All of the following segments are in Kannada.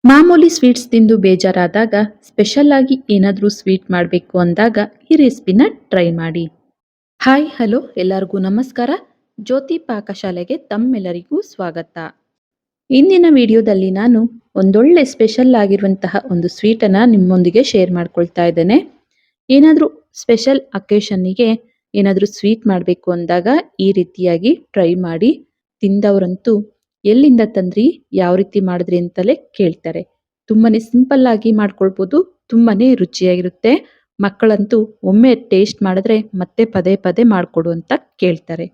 ಮಾಮೂಲಿ ಸ್ವೀಟ್ಸ್ ತಿಂದು ಬೇಜಾರಾದಾಗ ಸ್ಪೆಷಲ್ ಆಗಿ ಏನಾದರೂ ಸ್ವೀಟ್ ಮಾಡಬೇಕು ಅಂದಾಗ ಈ ರೆಸಿಪಿನ ಟ್ರೈ ಮಾಡಿ. ಹಾಯ್ ಹಲೋ ಎಲ್ಲರಿಗೂ ನಮಸ್ಕಾರ. ಜ್ಯೋತಿ ಪಾಕಶಾಲೆಗೆ ತಮ್ಮೆಲ್ಲರಿಗೂ ಸ್ವಾಗತ. ಇಂದಿನ ವಿಡಿಯೋದಲ್ಲಿ ನಾನು ಒಂದೊಳ್ಳೆ ಸ್ಪೆಷಲ್ ಆಗಿರುವಂತಹ ಒಂದು ಸ್ವೀಟನ್ನು ನಿಮ್ಮೊಂದಿಗೆ ಶೇರ್ ಮಾಡ್ಕೊಳ್ತಾ ಇದ್ದೇನೆ. ಏನಾದರೂ ಸ್ಪೆಷಲ್ ಅಕೇಶನ್ನಿಗೆ ಏನಾದರೂ ಸ್ವೀಟ್ ಮಾಡಬೇಕು ಅಂದಾಗ ಈ ರೀತಿಯಾಗಿ ಟ್ರೈ ಮಾಡಿ. ತಿಂದವರಂತೂ ಎಲ್ಲಿಂದ ತಂದ್ರಿ, ಯಾವ ರೀತಿ ಮಾಡಿದ್ರಿ ಅಂತಲೇ ಕೇಳ್ತಾರೆ. ತುಂಬಾನೇ ಸಿಂಪಲ್ ಆಗಿ ಮಾಡ್ಕೊಳ್ಬೋದು, ತುಂಬಾನೇ ರುಚಿಯಾಗಿರುತ್ತೆ. ಮಕ್ಕಳಂತೂ ಒಮ್ಮೆ ಟೇಸ್ಟ್ ಮಾಡಿದ್ರೆ ಮತ್ತೆ ಪದೇ ಪದೇ ಮಾಡಿಕೊಡು ಅಂತ ಕೇಳ್ತಾರೆ.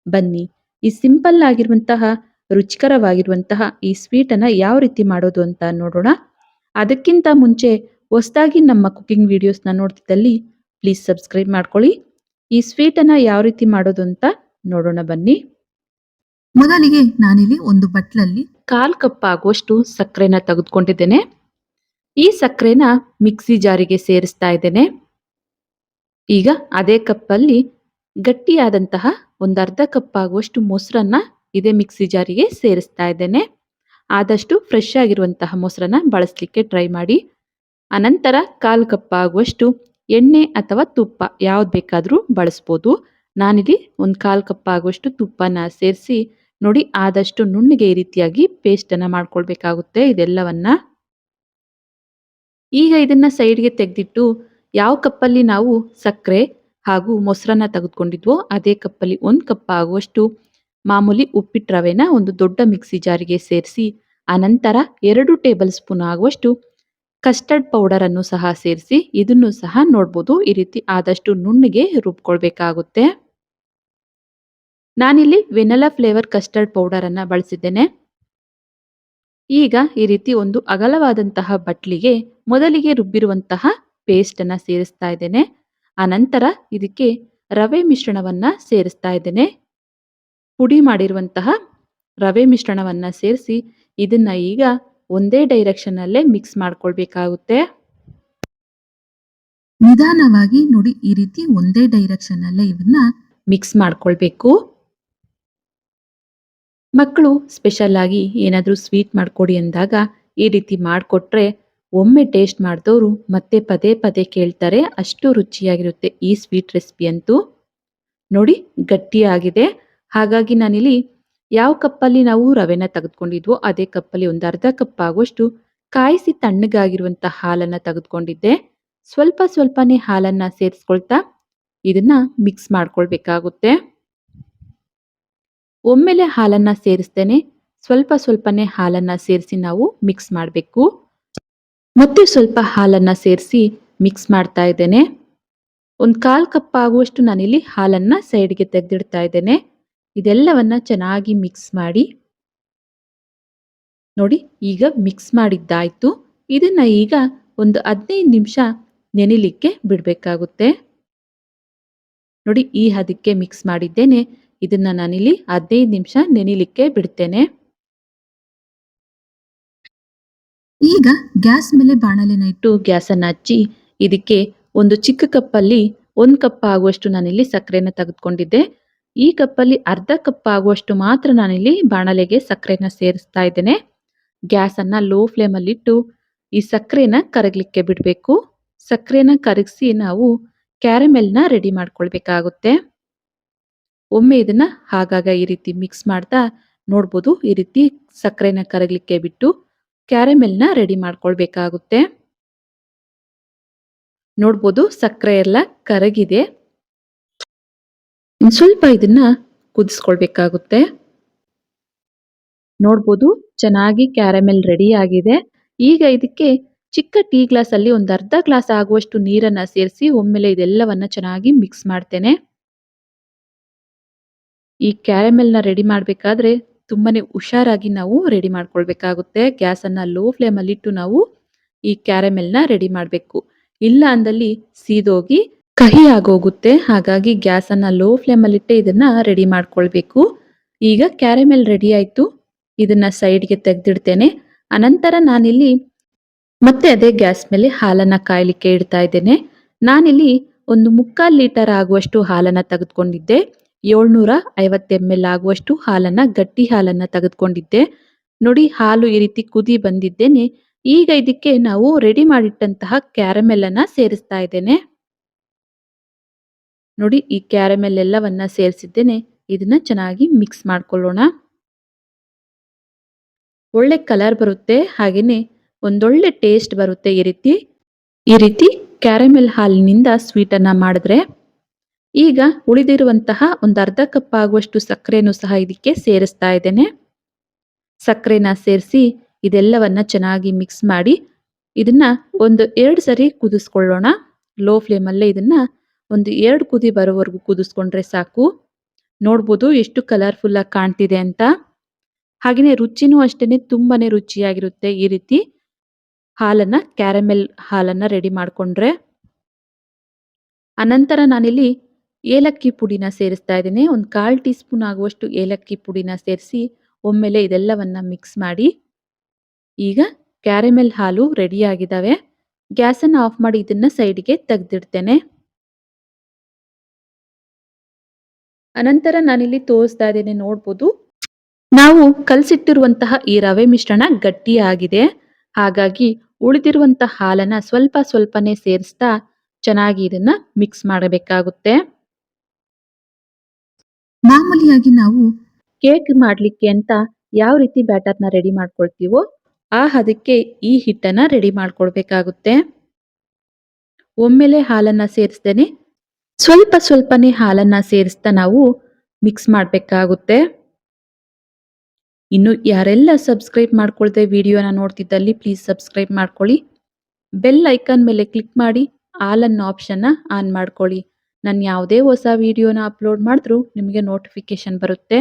ಬನ್ನಿ, ಈ ಸಿಂಪಲ್ ಆಗಿರುವಂತಹ ರುಚಿಕರವಾಗಿರುವಂತಹ ಈ ಸ್ವೀಟನ್ನು ಯಾವ ರೀತಿ ಮಾಡೋದು ಅಂತ ನೋಡೋಣ. ಅದಕ್ಕಿಂತ ಮುಂಚೆ ಹೊಸದಾಗಿ ನಮ್ಮ ಕುಕಿಂಗ್ ವಿಡಿಯೋಸ್ನ ನೋಡ್ತಿದ್ದಲ್ಲಿ ಪ್ಲೀಸ್ ಸಬ್ಸ್ಕ್ರೈಬ್ ಮಾಡ್ಕೊಳ್ಳಿ. ಈ ಸ್ವೀಟನ್ನು ಯಾವ ರೀತಿ ಮಾಡೋದು ಅಂತ ನೋಡೋಣ ಬನ್ನಿ. ಮೊದಲಿಗೆ ನಾನಿಲ್ಲಿ ಒಂದು ಬಟ್ಲಲ್ಲಿ 1/4 ಕಪ್ ಆಗುವಷ್ಟು ಸಕ್ಕರೆನ ತೆಗೆದುಕೊಂಡಿದ್ದೇನೆ. ಈ ಸಕ್ಕರೆನ ಮಿಕ್ಸಿ ಜಾರಿಗೆ ಸೇರಿಸ್ತಾ ಇದ್ದೇನೆ. ಈಗ ಅದೇ ಕಪ್ಪಲ್ಲಿ ಗಟ್ಟಿಯಾದಂತಹ ಒಂದು ಅರ್ಧ ಕಪ್ ಆಗುವಷ್ಟು ಮೊಸರನ್ನ ಇದೇ ಮಿಕ್ಸಿ ಜಾರಿಗೆ ಸೇರಿಸ್ತಾ ಇದ್ದೇನೆ. ಆದಷ್ಟು ಫ್ರೆಶ್ ಆಗಿರುವಂತಹ ಮೊಸರನ್ನ ಬಳಸಲಿಕ್ಕೆ ಟ್ರೈ ಮಾಡಿ. ಅನಂತರ 1/4 ಕಪ್ ಆಗುವಷ್ಟು ಎಣ್ಣೆ ಅಥವಾ ತುಪ್ಪ ಯಾವ್ದು ಬೇಕಾದರೂ ಬಳಸ್ಬೋದು. ನಾನಿಲ್ಲಿ ಒಂದು 1/4 ಕಪ್ ಆಗುವಷ್ಟು ತುಪ್ಪನ ಸೇರಿಸಿ ನೋಡಿ, ಆದಷ್ಟು ನುಣ್ಣಗೆ ಈ ರೀತಿಯಾಗಿ ಪೇಸ್ಟನ್ನು ಮಾಡ್ಕೊಳ್ಬೇಕಾಗುತ್ತೆ ಇದೆಲ್ಲವನ್ನ. ಈಗ ಇದನ್ನ ಸೈಡ್ಗೆ ತೆಗೆದಿಟ್ಟು ಯಾವ ಕಪ್ಪಲ್ಲಿ ನಾವು ಸಕ್ಕರೆ ಹಾಗೂ ಮೊಸರನ್ನ ತೆಗೆದುಕೊಂಡಿದ್ವೋ ಅದೇ ಕಪ್ಪಲ್ಲಿ 1 ಕಪ್ ಆಗುವಷ್ಟು ಮಾಮೂಲಿ ಉಪ್ಪಿಟ್ಟು ರವೆನ ಒಂದು ದೊಡ್ಡ ಮಿಕ್ಸಿ ಜಾರಿಗೆ ಸೇರಿಸಿ, ಅನಂತರ 2 ಟೇಬಲ್ ಸ್ಪೂನ್ ಆಗುವಷ್ಟು ಕಸ್ಟರ್ಡ್ ಪೌಡರ್ ಅನ್ನು ಸಹ ಸೇರಿಸಿ ಇದನ್ನು ಸಹ ನೋಡ್ಬೋದು ಈ ರೀತಿ ಆದಷ್ಟು ನುಣ್ಣಗೆ ರುಬ್ಕೊಳ್ಬೇಕಾಗುತ್ತೆ. ನಾನಿಲ್ಲಿ ವೆನಿಲಾ ಫ್ಲೇವರ್ ಕಸ್ಟರ್ಡ್ ಪೌಡರ್ ಅನ್ನ ಬಳಸಿದ್ದೇನೆ. ಈಗ ಈ ರೀತಿ ಒಂದು ಅಗಲವಾದಂತಹ ಬಟ್ಲಿಗೆ ಮೊದಲಿಗೆ ರುಬ್ಬಿರುವಂತಹ ಪೇಸ್ಟ್ ಅನ್ನ ಸೇರಿಸ್ತಾ ಇದ್ದೇನೆ. ಅನಂತರ ಇದಕ್ಕೆ ರವೆ ಮಿಶ್ರಣವನ್ನ ಸೇರಿಸ್ತಾ ಇದ್ದೇನೆ. ಪುಡಿ ಮಾಡಿರುವಂತಹ ರವೆ ಮಿಶ್ರಣವನ್ನ ಸೇರಿಸಿ ಇದನ್ನ ಈಗ ಒಂದೇ ಡೈರೆಕ್ಷನ್ ಅಲ್ಲೇ ಮಿಕ್ಸ್ ಮಾಡ್ಕೊಳ್ಬೇಕಾಗುತ್ತೆ. ನಿಧಾನವಾಗಿ ನೋಡಿ, ಈ ರೀತಿ ಒಂದೇ ಡೈರೆಕ್ಷನ್ ಅಲ್ಲೇ ಇವನ್ನ ಮಿಕ್ಸ್ ಮಾಡ್ಕೊಳ್ಬೇಕು. ಮಕ್ಕಳು ಸ್ಪೆಷಲ್ ಆಗಿ ಏನಾದರೂ ಸ್ವೀಟ್ ಮಾಡ್ಕೊಡಿ ಅಂದಾಗ ಈ ರೀತಿ ಮಾಡಿಕೊಟ್ರೆ ಒಮ್ಮೆ ಟೇಸ್ಟ್ ಮಾಡಿದವರು ಮತ್ತೆ ಪದೇ ಪದೇ ಕೇಳ್ತಾರೆ. ಅಷ್ಟು ರುಚಿಯಾಗಿರುತ್ತೆ ಈ ಸ್ವೀಟ್ ರೆಸಿಪಿ ಅಂತೂ. ನೋಡಿ, ಗಟ್ಟಿಯಾಗಿದೆ. ಹಾಗಾಗಿ ನಾನಿಲ್ಲಿ ಯಾವ ಕಪ್ಪಲ್ಲಿ ನಾವು ರವೆನ ತೆಗೆದುಕೊಂಡಿದ್ವೋ ಅದೇ ಕಪ್ಪಲ್ಲಿ ಒಂದು ಅರ್ಧ ಕಪ್ ಆಗುವಷ್ಟು ಕಾಯಿಸಿ ತಣ್ಣಗಾಗಿರುವಂತಹ ಹಾಲನ್ನು ತೆಗೆದುಕೊಂಡಿದ್ದೆ. ಸ್ವಲ್ಪ ಸ್ವಲ್ಪನೇ ಹಾಲನ್ನ ಸೇರಿಸ್ಕೊಳ್ತಾ ಇದನ್ನ ಮಿಕ್ಸ್ ಮಾಡ್ಕೊಳ್ಬೇಕಾಗುತ್ತೆ. ಒಮ್ಮೆಲೆ ಹಾಲನ್ನ ಸೇರಿಸ್ತೇನೆ, ಸ್ವಲ್ಪ ಸ್ವಲ್ಪನೇ ಹಾಲನ್ನ ಸೇರಿಸಿ ನಾವು ಮಿಕ್ಸ್ ಮಾಡಬೇಕು. ಮತ್ತೆ ಸ್ವಲ್ಪ ಹಾಲನ್ನ ಸೇರಿಸಿ ಮಿಕ್ಸ್ ಮಾಡ್ತಾ ಇದ್ದೇನೆ. ಒಂದು 1/4 ಕಪ್ ಆಗುವಷ್ಟು ನಾನಿಲ್ಲಿ ಹಾಲನ್ನ ಸೈಡ್ಗೆ ತೆಗೆದಿಡ್ತಾ ಇದ್ದೇನೆ. ಇದೆಲ್ಲವನ್ನ ಚೆನ್ನಾಗಿ ಮಿಕ್ಸ್ ಮಾಡಿ. ನೋಡಿ, ಈಗ ಮಿಕ್ಸ್ ಮಾಡಿದ್ದಾಯ್ತು. ಇದನ್ನ ಈಗ ಒಂದು 15 ನಿಮಿಷ ನೆನಿಲಿಕ್ಕೆ ಬಿಡಬೇಕಾಗುತ್ತೆ. ನೋಡಿ, ಈ ಹದಕ್ಕೆ ಮಿಕ್ಸ್ ಮಾಡಿದ್ದೇನೆ. ಇದನ್ನ ನಾನಿಲ್ಲಿ 15 ನಿಮಿಷ ನೆನಿಲಿಕ್ಕೆ ಬಿಡ್ತೇನೆ. ಈಗ ಗ್ಯಾಸ್ ಮೇಲೆ ಬಾಣಲೆನ ಇಟ್ಟು ಗ್ಯಾಸನ್ನು ಹಚ್ಚಿ ಇದಕ್ಕೆ ಒಂದು ಚಿಕ್ಕ ಕಪ್ಪಲ್ಲಿ 1 ಕಪ್ ಆಗುವಷ್ಟು ನಾನಿಲ್ಲಿ ಸಕ್ಕರೆನ ತೆಗೆದುಕೊಂಡಿದ್ದೆ. ಈ ಕಪ್ಪಲ್ಲಿ ಅರ್ಧ ಕಪ್ ಆಗುವಷ್ಟು ಮಾತ್ರ ನಾನಿಲ್ಲಿ ಬಾಣಲೆಗೆ ಸಕ್ಕರೆನ ಸೇರಿಸ್ತಾ ಇದ್ದೇನೆ. ಗ್ಯಾಸನ್ನು ಲೋ ಫ್ಲೇಮಲ್ಲಿಟ್ಟು ಈ ಸಕ್ಕರೆನ ಕರಗಲಿಕ್ಕೆ ಬಿಡಬೇಕು. ಸಕ್ಕರೆನ ಕರಗಿಸಿ ನಾವು ಕ್ಯಾರಮೆಲ್ನ ರೆಡಿ ಮಾಡ್ಕೊಳ್ಬೇಕಾಗುತ್ತೆ. ಒಮ್ಮೆ ಇದನ್ನ ಆಗಾಗ ಈ ರೀತಿ ಮಿಕ್ಸ್ ಮಾಡ್ತಾ ನೋಡ್ಬೋದು, ಈ ರೀತಿ ಸಕ್ಕರೆನ ಕರಗಲಿಕ್ಕೆ ಬಿಟ್ಟು ಕ್ಯಾರಮೆಲ್ನ ರೆಡಿ ಮಾಡ್ಕೊಳ್ಬೇಕಾಗುತ್ತೆ. ನೋಡ್ಬೋದು, ಸಕ್ಕರೆ ಎಲ್ಲ ಕರಗಿದೆ. ಇನ್ನು ಸ್ವಲ್ಪ ಇದನ್ನ ಕುದಿಸ್ಕೊಳ್ಬೇಕಾಗುತ್ತೆ. ನೋಡ್ಬೋದು, ಚೆನ್ನಾಗಿ ಕ್ಯಾರಮೆಲ್ ರೆಡಿ ಆಗಿದೆ. ಈಗ ಇದಕ್ಕೆ ಚಿಕ್ಕ ಟೀ ಗ್ಲಾಸ್ ಅಲ್ಲಿ ಒಂದು ಅರ್ಧ ಗ್ಲಾಸ್ ಆಗುವಷ್ಟು ನೀರನ್ನ ಸೇರಿಸಿ ಒಮ್ಮೆಲೆ ಇದೆಲ್ಲವನ್ನ ಚೆನ್ನಾಗಿ ಮಿಕ್ಸ್ ಮಾಡ್ತೇನೆ. ಈ ಕ್ಯಾರಮೆಲ್ನ ರೆಡಿ ಮಾಡಬೇಕಾದ್ರೆ ತುಂಬಾನೇ ಹುಷಾರಾಗಿ ನಾವು ರೆಡಿ ಮಾಡ್ಕೊಳ್ಬೇಕಾಗುತ್ತೆ. ಗ್ಯಾಸನ್ನು ಲೋ ಫ್ಲೇಮಲ್ಲಿ ಇಟ್ಟು ನಾವು ಈ ಕ್ಯಾರಮೆಲ್ನ ರೆಡಿ ಮಾಡಬೇಕು. ಇಲ್ಲ ಅಂದಲ್ಲಿ ಸೀದೋಗಿ ಕಹಿ ಆಗೋಗುತ್ತೆ. ಹಾಗಾಗಿ ಗ್ಯಾಸನ್ನು ಲೋ ಫ್ಲೇಮಲ್ಲಿಟ್ಟೆ ಇದನ್ನ ರೆಡಿ ಮಾಡ್ಕೊಳ್ಬೇಕು. ಈಗ ಕ್ಯಾರಮೆಲ್ ರೆಡಿ ಆಯ್ತು. ಇದನ್ನ ಸೈಡ್ಗೆ ತೆಗೆದಿಡ್ತೇನೆ. ಅನಂತರ ನಾನಿಲ್ಲಿ ಮತ್ತೆ ಅದೇ ಗ್ಯಾಸ್ ಮೇಲೆ ಹಾಲನ್ನ ಕಾಯಲಿಕ್ಕೆ ಇಡ್ತಾ ಇದ್ದೇನೆ. ನಾನಿಲ್ಲಿ ಒಂದು 3/4 ಲೀಟರ್ ಆಗುವಷ್ಟು ಹಾಲನ್ನ ತೆಗೆದುಕೊಂಡಿದ್ದೆ. 750 ml ಆಗುವಷ್ಟು ಹಾಲನ್ನ, ಗಟ್ಟಿ ಹಾಲನ್ನ ತೆಗೆದುಕೊಂಡಿದ್ದೆ. ನೋಡಿ, ಹಾಲು ಈ ರೀತಿ ಕುದಿ ಬಂದಿದ್ದೇನೆ. ಈಗ ಇದಕ್ಕೆ ನಾವು ರೆಡಿ ಮಾಡಿಟ್ಟಂತಹ ಕ್ಯಾರಮೆಲ್ ಅನ್ನ ಸೇರಿಸ್ತಾ ಇದ್ದೇನೆ. ನೋಡಿ ಈ ಕ್ಯಾರಮೆಲ್ ಎಲ್ಲವನ್ನ ಸೇರಿಸಿದ್ದೇನೆ. ಇದನ್ನ ಚೆನ್ನಾಗಿ ಮಿಕ್ಸ್ ಮಾಡ್ಕೊಳ್ಳೋಣ. ಒಳ್ಳೆ ಕಲರ್ ಬರುತ್ತೆ, ಹಾಗೇನೆ ಒಂದೊಳ್ಳೆ ಟೇಸ್ಟ್ ಬರುತ್ತೆ ಈ ರೀತಿ ಕ್ಯಾರಮೆಲ್ ಹಾಲಿನಿಂದ ಸ್ವೀಟ್ ಅನ್ನ ಮಾಡಿದ್ರೆ. ಈಗ ಉಳಿದಿರುವಂತಹ ಒಂದು ಅರ್ಧ ಕಪ್ ಆಗುವಷ್ಟು ಸಕ್ಕರೆನೂ ಸಹ ಇದಕ್ಕೆ ಸೇರಿಸ್ತಾ ಇದ್ದೇನೆ. ಸಕ್ಕರೆನ ಸೇರಿಸಿ ಇದೆಲ್ಲವನ್ನ ಚೆನ್ನಾಗಿ ಮಿಕ್ಸ್ ಮಾಡಿ ಇದನ್ನ ಒಂದು 2 ಸರಿ ಕುದಿಸ್ಕೊಳ್ಳೋಣ. ಲೋ ಫ್ಲೇಮಲ್ಲೇ ಇದನ್ನ ಒಂದು 2 ಕುದಿ ಬರೋವರೆಗೂ ಕುದಿಸ್ಕೊಂಡ್ರೆ ಸಾಕು. ನೋಡ್ಬೋದು ಎಷ್ಟು ಕಲರ್‌ಫುಲ್ ಆಗಿ ಕಾಣ್ತಿದೆ ಅಂತ. ಹಾಗೇನೆ ರುಚಿನೂ ಅಷ್ಟೇನೆ ತುಂಬಾನೇ ರುಚಿಯಾಗಿರುತ್ತೆ ಈ ರೀತಿ ಕ್ಯಾರಮೆಲ್ ಹಾಲನ್ನ ರೆಡಿ ಮಾಡ್ಕೊಂಡ್ರೆ. ಅನಂತರ ನಾನಿಲ್ಲಿ ಏಲಕ್ಕಿ ಪುಡಿನ ಸೇರಿಸ್ತಾ ಇದ್ದೇನೆ. ಒಂದು 1/4 ಟೀ ಸ್ಪೂನ್ ಆಗುವಷ್ಟು ಏಲಕ್ಕಿ ಪುಡಿನ ಸೇರಿಸಿ ಒಮ್ಮೆಲೆ ಇದೆಲ್ಲವನ್ನ ಮಿಕ್ಸ್ ಮಾಡಿ. ಈಗ ಕ್ಯಾರಮೆಲ್ ಹಾಲು ರೆಡಿ ಆಗಿದ್ದಾವೆ. ಗ್ಯಾಸನ್ನು ಆಫ್ ಮಾಡಿ ಇದನ್ನ ಸೈಡ್‌ಗೆ ತೆಗೆದಿಡ್ತೇನೆ. ಅನಂತರ ನಾನಿಲ್ಲಿ ತೋರಿಸ್ತಾ ಇದ್ದೇನೆ, ನೋಡ್ಬೋದು. ನಾವು ಕಲಸಿಟ್ಟಿರುವಂತಹ ಈ ರವೆ ಮಿಶ್ರಣ ಗಟ್ಟಿಯಾಗಿದೆ. ಹಾಗಾಗಿ ಉಳಿದಿರುವಂತಹ ಹಾಲನ್ನ ಸ್ವಲ್ಪ ಸ್ವಲ್ಪನೇ ಸೇರಿಸ್ತಾ ಚೆನ್ನಾಗಿ ಇದನ್ನ ಮಿಕ್ಸ್ ಮಾಡಬೇಕಾಗುತ್ತೆ. ಮಾಮೂಲಿಯಾಗಿ ನಾವು ಕೇಕ್ ಮಾಡ್ಲಿಕ್ಕೆ ಅಂತ ಯಾವ ರೀತಿ ಬ್ಯಾಟರ್ನ ರೆಡಿ ಮಾಡ್ಕೊಳ್ತೀವೋ ಆ ಹದಕ್ಕೆ ಈ ಹಿಟ್ಟನ್ನ ರೆಡಿ ಮಾಡ್ಕೊಳ್ಬೇಕಾಗುತ್ತೆ. ಒಮ್ಮೆಲೆ ಹಾಲನ್ನ ಸೇರಿಸ್ದೇನೆ ಸ್ವಲ್ಪ ಸ್ವಲ್ಪನೇ ಹಾಲನ್ನ ಸೇರಿಸ್ತಾ ನಾವು ಮಿಕ್ಸ್ ಮಾಡಬೇಕಾಗುತ್ತೆ. ಇನ್ನು ಯಾರೆಲ್ಲ ಸಬ್ಸ್ಕ್ರೈಬ್ ಮಾಡ್ಕೊಳ್ದೆ ವಿಡಿಯೋನ ನೋಡ್ತಿದ್ದಲ್ಲಿ ಪ್ಲೀಸ್ ಸಬ್ಸ್ಕ್ರೈಬ್ ಮಾಡ್ಕೊಳ್ಳಿ. ಬೆಲ್ ಐಕಾನ್ ಮೇಲೆ ಕ್ಲಿಕ್ ಮಾಡಿ ಆಲ್ ಅನ್ನೋ ಆಪ್ಷನ್ನ ಆನ್ ಮಾಡ್ಕೊಳ್ಳಿ. ನಾನು ಯಾವುದೇ ಹೊಸ ವಿಡಿಯೋನ ಅಪ್ಲೋಡ್ ಮಾಡಿದ್ರೂ ನಿಮಗೆ ನೋಟಿಫಿಕೇಶನ್ ಬರುತ್ತೆ.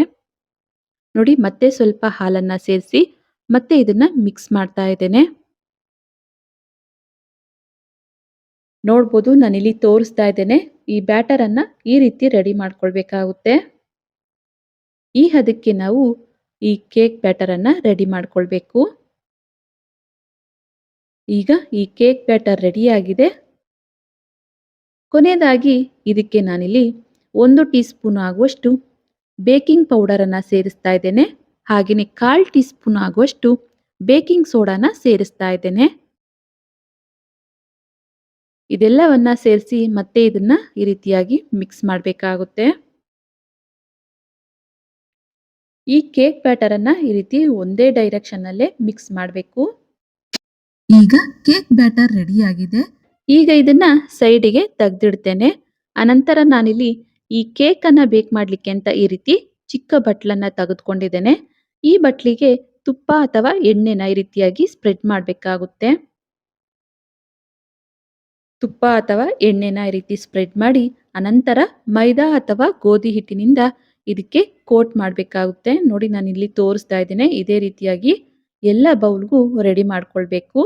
ನೋಡಿ ಮತ್ತೆ ಸ್ವಲ್ಪ ಹಾಲನ್ನ ಸೇರಿಸಿ ಮತ್ತೆ ಇದನ್ನ ಮಿಕ್ಸ್ ಮಾಡ್ತಾ ಇದ್ದೇನೆ. ನೋಡ್ಬೋದು, ನಾನಿಲ್ಲಿ ತೋರಿಸ್ತಾ ಇದ್ದೇನೆ. ಈ ಬ್ಯಾಟರ್ ಅನ್ನ ಈ ರೀತಿ ರೆಡಿ ಮಾಡ್ಕೊಳ್ಬೇಕಾಗುತ್ತೆ. ಈ ಹದಕ್ಕೆ ನಾವು ಈ ಕೇಕ್ ಬ್ಯಾಟರ್ ಅನ್ನ ರೆಡಿ ಮಾಡ್ಕೊಳ್ಬೇಕು. ಈಗ ಈ ಕೇಕ್ ಬ್ಯಾಟರ್ ರೆಡಿ ಆಗಿದೆ. ಕೊನೆಯದಾಗಿ ಇದಕ್ಕೆ ನಾನಿಲ್ಲಿ 1 ಟೀ ಸ್ಪೂನ್ ಆಗುವಷ್ಟು ಬೇಕಿಂಗ್ ಪೌಡರ್ ಅನ್ನ ಸೇರಿಸ್ತಾ ಇದ್ದೇನೆ. ಹಾಗೆಯೇ 1/4 ಟೀ ಸ್ಪೂನ್ ಆಗುವಷ್ಟು ಬೇಕಿಂಗ್ ಸೋಡಾನ ಸೇರಿಸ್ತಾ ಇದ್ದೇನೆ. ಇದೆಲ್ಲವನ್ನ ಸೇರಿಸಿ ಮತ್ತೆ ಇದನ್ನ ಈ ರೀತಿಯಾಗಿ ಮಿಕ್ಸ್ ಮಾಡಬೇಕಾಗುತ್ತೆ. ಈ ಕೇಕ್ ಬ್ಯಾಟರ್ ಅನ್ನ ಈ ರೀತಿ ಒಂದೇ ಡೈರೆಕ್ಷನ್ ಅಲ್ಲೇ ಮಿಕ್ಸ್ ಮಾಡಬೇಕು. ಈಗ ಕೇಕ್ ಬ್ಯಾಟರ್ ರೆಡಿ ಆಗಿದೆ. ಈಗ ಇದನ್ನ ಸೈಡಿಗೆ ತೆಗೆದಿಡ್ತೇನೆ. ಅನಂತರ ನಾನಿಲ್ಲಿ ಈ ಕೇಕ್ ಅನ್ನ ಬೇಕ್ ಮಾಡ್ಲಿಕ್ಕೆ ಅಂತ ಈ ರೀತಿ ಚಿಕ್ಕ ಬಟ್ಲನ್ನ ತೆಗೆದುಕೊಂಡಿದ್ದೇನೆ. ಈ ಬಟ್ಲಿಗೆ ತುಪ್ಪ ಅಥವಾ ಎಣ್ಣೆನ ಈ ರೀತಿಯಾಗಿ ಸ್ಪ್ರೆಡ್ ಮಾಡಬೇಕಾಗುತ್ತೆ. ತುಪ್ಪ ಅಥವಾ ಎಣ್ಣೆನ ಈ ರೀತಿ ಸ್ಪ್ರೆಡ್ ಮಾಡಿ ಅನಂತರ ಮೈದಾ ಅಥವಾ ಗೋಧಿ ಹಿಟ್ಟಿನಿಂದ ಇದಕ್ಕೆ ಕೋಟ್ ಮಾಡಬೇಕಾಗುತ್ತೆ. ನೋಡಿ ನಾನು ಇಲ್ಲಿ ತೋರಿಸ್ತಾ ಇದ್ದೇನೆ. ಇದೇ ರೀತಿಯಾಗಿ ಎಲ್ಲ ಬೌಲ್ಗೂ ರೆಡಿ ಮಾಡ್ಕೊಳ್ಬೇಕು.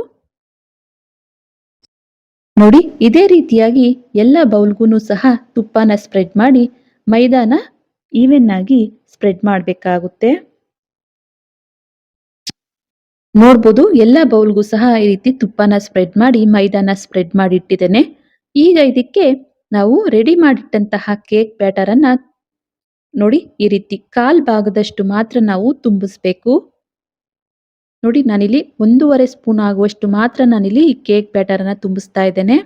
ನೋಡಿ ಇದೇ ರೀತಿಯಾಗಿ ಎಲ್ಲ ಬೌಲ್ಗೂ ಸಹ ತುಪ್ಪನ ಸ್ಪ್ರೆಡ್ ಮಾಡಿ ಮೈದಾನ ಈವನ್ ಆಗಿ ಸ್ಪ್ರೆಡ್ ಮಾಡಬೇಕಾಗುತ್ತೆ. ನೋಡ್ಬೋದು, ಎಲ್ಲ ಬೌಲ್ಗೂ ಸಹ ಈ ರೀತಿ ತುಪ್ಪನ ಸ್ಪ್ರೆಡ್ ಮಾಡಿ ಮೈದಾನ ಸ್ಪ್ರೆಡ್ ಮಾಡಿ ಇಟ್ಟಿದ್ದೇನೆ. ಈಗ ಇದಕ್ಕೆ ನಾವು ರೆಡಿ ಮಾಡಿಟ್ಟಂತಹ ಕೇಕ್ ಬ್ಯಾಟರ್ ಅನ್ನ ನೋಡಿ ಈ ರೀತಿ 1/4 ಭಾಗದಷ್ಟು ಮಾತ್ರ ನಾವು ತುಂಬಿಸ್ಬೇಕು. ನೋಡಿ ನಾನಿಲ್ಲಿ 1.5 ಸ್ಪೂನ್ ಆಗುವಷ್ಟು ಮಾತ್ರ ನಾನಿಲ್ಲಿ ಈ ಕೇಕ್ ಬ್ಯಾಟರ್ ಅನ್ನ ತುಂಬಿಸ್ತಾ ಇದ್ದೇನೆ.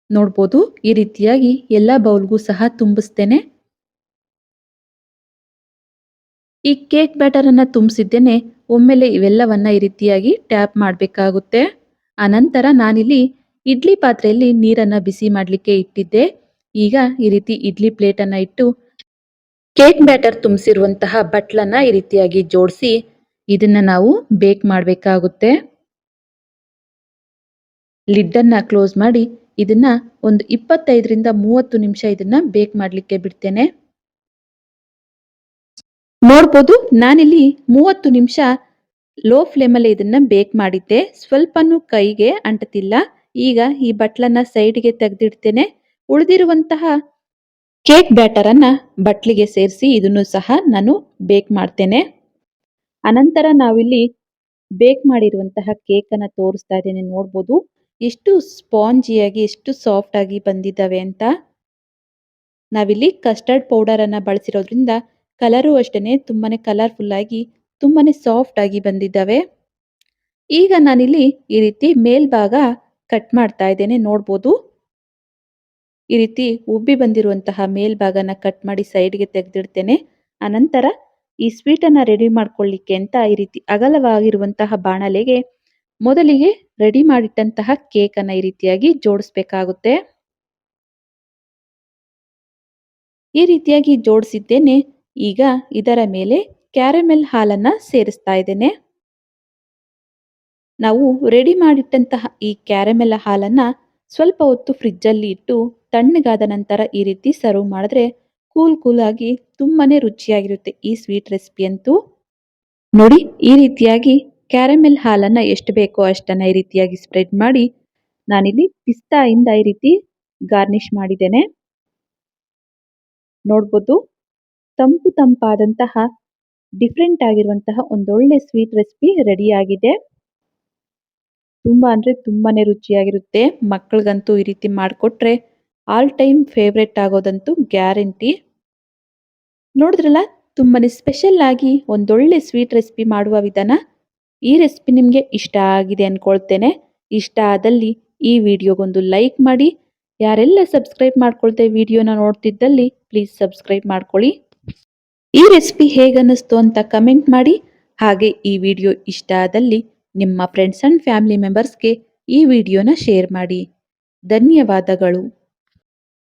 ನೋಡ್ಬೋದು, ಈ ರೀತಿಯಾಗಿ ಎಲ್ಲ ಬೌಲ್ಗೂ ಸಹ ತುಂಬಿಸ್ತೇನೆ. ಈ ಕೇಕ್ ಬ್ಯಾಟರ್ ಅನ್ನ ತುಂಬಿಸಿದ್ದೇನೆ. ಒಮ್ಮೆಲೆ ಇವೆಲ್ಲವನ್ನ ಈ ರೀತಿಯಾಗಿ ಟ್ಯಾಪ್ ಮಾಡಬೇಕಾಗುತ್ತೆ. ಅನಂತರ ನಾನಿಲ್ಲಿ ಇಡ್ಲಿ ಪಾತ್ರೆಯಲ್ಲಿ ನೀರನ್ನ ಬಿಸಿ ಮಾಡಲಿಕ್ಕೆ ಇಟ್ಟಿದ್ದೆ. ಈಗ ಈ ರೀತಿ ಇಡ್ಲಿ ಪ್ಲೇಟ್ ಅನ್ನ ಇಟ್ಟು ಕೇಕ್ ಬ್ಯಾಟರ್ ತುಂಬಿಸಿರುವಂತಹ ಬಟ್ಲನ್ನ ಈ ರೀತಿಯಾಗಿ ಜೋಡಿಸಿ ಇದನ್ನ ನಾವು ಬೇಕ್ ಮಾಡಬೇಕಾಗುತ್ತೆ. ಲಿಡ್ ಅನ್ನ ಕ್ಲೋಸ್ ಮಾಡಿ ಇದನ್ನ ಒಂದು 25 ರಿಂದ 30 ನಿಮಿಷ ಇದನ್ನ ಬೇಕ್ ಮಾಡಲಿಕ್ಕೆ ಬಿಡ್ತೇನೆ. ನೋಡ್ಬೋದು, ನಾನಿಲ್ಲಿ 30 ನಿಮಿಷ ಲೋ ಫ್ಲೇಮಲ್ಲಿ ಇದನ್ನ ಬೇಕ್ ಮಾಡಿದ್ದೆ. ಸ್ವಲ್ಪನೂ ಕೈಗೆ ಅಂಟುತ್ತಿಲ್ಲ. ಈಗ ಈ ಬಟ್ಲನ್ನ ಸೈಡ್ಗೆ ತೆಗೆದಿಡ್ತೇನೆ. ಉಳಿದಿರುವಂತಹ ಕೇಕ್ ಬ್ಯಾಟರ್ ಅನ್ನ ಬಟ್ಲಿಗೆ ಸೇರಿಸಿ ಇದನ್ನು ಸಹ ನಾನು ಬೇಕ್ ಮಾಡ್ತೇನೆ. ಅನಂತರ ನಾವಿಲ್ಲಿ ಬೇಕ್ ಮಾಡಿರುವಂತಹ ಕೇಕ್ ಅನ್ನ ತೋರಿಸ್ತಾ ಇದ್ದೇನೆ. ನೋಡ್ಬೋದು ಎಷ್ಟು ಸ್ಪಾಂಜಿಯಾಗಿ ಎಷ್ಟು ಸಾಫ್ಟ್ ಆಗಿ ಬಂದಿದ್ದಾವೆ ಅಂತ. ನಾವಿಲ್ಲಿ ಕಸ್ಟರ್ಡ್ ಪೌಡರ್ ಅನ್ನ ಬಳಸಿರೋದ್ರಿಂದ ಕಲರು ಅಷ್ಟೇನೆ ತುಂಬಾನೇ ಕಲರ್‌ಫುಲ್ ಆಗಿ, ತುಂಬಾನೇ ಸಾಫ್ಟ್ ಆಗಿ ಬಂದಿದ್ದಾವೆ. ಈಗ ನಾನಿಲ್ಲಿ ಈ ರೀತಿ ಮೇಲ್ಭಾಗ ಕಟ್ ಮಾಡ್ತಾ ಇದ್ದೇನೆ ನೋಡ್ಬೋದು. ಈ ರೀತಿ ಉಬ್ಬಿ ಬಂದಿರುವಂತಹ ಮೇಲ್ಭಾಗನ ಕಟ್ ಮಾಡಿ ಸೈಡ್‌ಗೆ ತೆಗೆದಿಡ್ತೇನೆ. ಅನಂತರ ಈ ಸ್ವೀಟನ್ನ ರೆಡಿ ಮಾಡ್ಕೊಳ್ಳಿಕ್ಕೆ ಅಂತ ಈ ರೀತಿ ಅಗಲವಾಗಿರುವಂತಹ ಬಾಣಲೆಗೆ ಮೊದಲಿಗೆ ರೆಡಿ ಮಾಡಿಟ್ಟಂತಹ ಕೇಕನ್ನ ಈ ರೀತಿಯಾಗಿ ಜೋಡಿಸ್ಬೇಕಾಗುತ್ತೆ. ಈ ರೀತಿಯಾಗಿ ಜೋಡಿಸಿದ್ದೇನೆ. ಈಗ ಇದರ ಮೇಲೆ ಕ್ಯಾರಮೆಲ್ ಹಾಲನ್ನ ಸೇರಿಸ್ತಾ ಇದ್ದೇನೆ. ನಾವು ರೆಡಿ ಮಾಡಿಟ್ಟಂತಹ ಈ ಕ್ಯಾರಮೆಲ್ ಹಾಲನ್ನ ಸ್ವಲ್ಪ ಹೊತ್ತು ಫ್ರಿಜ್ಜಲ್ಲಿ ಇಟ್ಟು ತಣ್ಣಗಾದ ನಂತರ ಈ ರೀತಿ ಸರ್ವ್ ಮಾಡಿದ್ರೆ ಕೂಲ್ ಕೂಲ್ ಆಗಿ ತುಂಬಾನೇ ರುಚಿಯಾಗಿರುತ್ತೆ ಈ ಸ್ವೀಟ್ ರೆಸಿಪಿ ಅಂತೂ. ನೋಡಿ ಈ ರೀತಿಯಾಗಿ ಕ್ಯಾರಮೆಲ್ ಹಾಲನ್ನ ಎಷ್ಟು ಬೇಕೋ ಅಷ್ಟನ್ನ ಈ ರೀತಿಯಾಗಿ ಸ್ಪ್ರೆಡ್ ಮಾಡಿ ನಾನಿಲ್ಲಿ ಪಿಸ್ತಾಯಿಂದ ಈ ರೀತಿ ಗಾರ್ನಿಶ್ ಮಾಡಿದ್ದೇನೆ. ನೋಡ್ಬೋದು ತಂಪು ತಂಪಾದಂತಹ ಡಿಫ್ರೆಂಟ್ ಆಗಿರುವಂತಹ ಒಂದೊಳ್ಳೆ ಸ್ವೀಟ್ ರೆಸಿಪಿ ರೆಡಿ ಆಗಿದೆ. ತುಂಬಾ ಅಂದ್ರೆ ತುಂಬಾನೇ ರುಚಿಯಾಗಿರುತ್ತೆ. ಮಕ್ಕಳಿಗಂತೂ ಈ ರೀತಿ ಮಾಡಿಕೊಟ್ರೆ ಆಲ್ ಟೈಮ್ ಫೇವ್ರೆಟ್ ಆಗೋದಂತೂ ಗ್ಯಾರಂಟಿ. ನೋಡಿದ್ರಲ್ಲ ತುಂಬಾನೇ ಸ್ಪೆಷಲ್ ಆಗಿ ಒಂದೊಳ್ಳೆ ಸ್ವೀಟ್ ರೆಸಿಪಿ ಮಾಡುವ ವಿಧಾನ. ಈ ರೆಸಿಪಿ ನಿಮಗೆ ಇಷ್ಟ ಆಗಿದೆ ಅನ್ಕೊಳ್ತೇನೆ. ಇಷ್ಟ ಆದಲ್ಲಿ ಈ ವಿಡಿಯೋಗೊಂದು ಲೈಕ್ ಮಾಡಿ. ಯಾರೆಲ್ಲ ಸಬ್ಸ್ಕ್ರೈಬ್ ಮಾಡ್ಕೊಳ್ತೆ ವಿಡಿಯೋನ ನೋಡ್ತಿದ್ದಲ್ಲಿ ಪ್ಲೀಸ್ ಸಬ್ಸ್ಕ್ರೈಬ್ ಮಾಡ್ಕೊಳ್ಳಿ. ಈ ರೆಸಿಪಿ ಹೇಗನ್ನಿಸ್ತು ಅಂತ ಕಮೆಂಟ್ ಮಾಡಿ. ಹಾಗೆ ಈ ವಿಡಿಯೋ ಇಷ್ಟ ಆದಲ್ಲಿ ನಿಮ್ಮ ಫ್ರೆಂಡ್ಸ್ ಅಂಡ್ ಫ್ಯಾಮಿಲಿ ಮೆಂಬರ್ಸ್ಗೆ ಈ ವಿಡಿಯೋನ ಶೇರ್ ಮಾಡಿ. ಧನ್ಯವಾದಗಳು.